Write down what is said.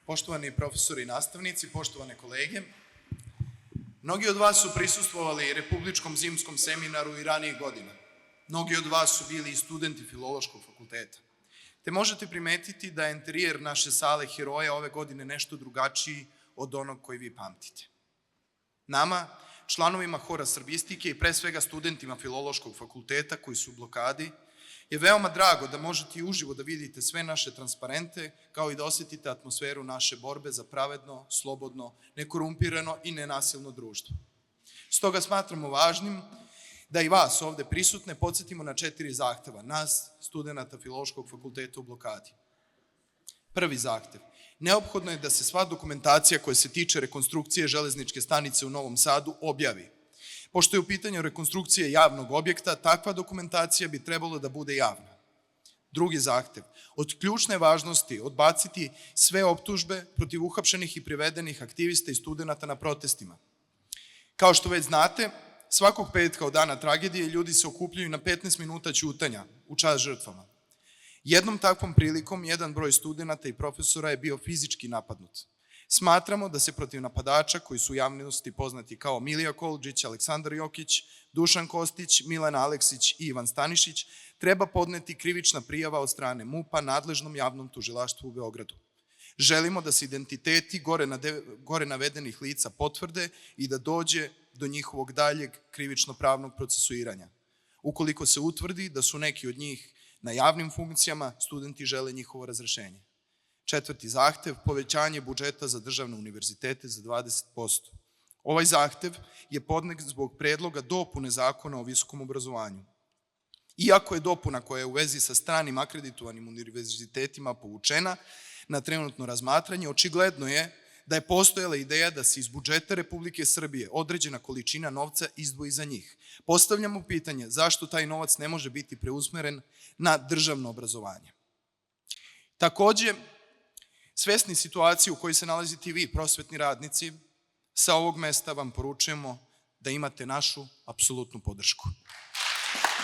Poštovani profesori i nastavnici, poštovane kolege, mnogi od vas su prisustvovali Republičkom zimskom seminaru i ranijih godina. Mnogi od vas su bili i studenti Filološkog fakulteta. Te možete primetiti da je interijer naše sale heroja ove godine nešto drugačiji od onog koji vi pamtite. Nama, članovima Hora srbistike i pre svega studentima Filološkog fakulteta koji su u blokadi, je veoma drago da možete i uživo da vidite sve naše transparente, kao i da osetite atmosferu naše borbe za pravedno, slobodno, nekorumpirano i nenasilno društvo. Stoga smatramo važnim da i vas ovde prisutne podsjetimo na 4 zahteva, nas, studenta Filološkog fakulteta u blokadi. Prvi zahtev. Neophodno je da se sva dokumentacija koja se tiče rekonstrukcije železničke stanice u Novom Sadu objavi. Pošto je u pitanju rekonstrukcije javnog objekta, takva dokumentacija bi trebalo da bude javna. Drugi zahtev. Od ključne važnosti odbaciti sve optužbe protiv uhapšenih i privedenih aktivista i studenta na protestima. Kao što već znate, svakog petka od dana tragedije ljudi se okupljaju na 15 minuta ćutanja u čast žrtvama. Jednom takvom prilikom jedan broj studenta i profesora je bio fizički napadnut. Smatramo da se protiv napadača, koji su u javnosti poznati kao Milija Koludžić, Aleksandar Jokić, Dušan Kostić, Milena Aleksić i Ivan Stanišić, treba podneti krivična prijava od strane MUP-a nadležnom javnom tužilaštvu u Beogradu. Želimo da se identiteti gore navedenih lica potvrde i da dođe do njihovog daljeg krivično-pravnog procesuiranja. Ukoliko se utvrdi da su neki od njih na javnim funkcijama, studenti žele njihovo razrešenje. Četvrti zahtev, povećanje budžeta za državne univerzitete za 20%. Ovaj zahtev je podnet zbog predloga dopune Zakona o visokom obrazovanju. Iako je dopuna koja je u vezi sa stranim akreditovanim univerzitetima povučena na trenutno razmatranje, očigledno je da je postojala ideja da se iz budžeta Republike Srbije određena količina novca izdvoji za njih. Postavljamo pitanje zašto taj novac ne može biti preusmeren na državno obrazovanje. Takođe, svesni situacije u kojoj se nalazite i vi, prosvetni radnici, sa ovog mesta vam poručujemo da imate našu apsolutnu podršku.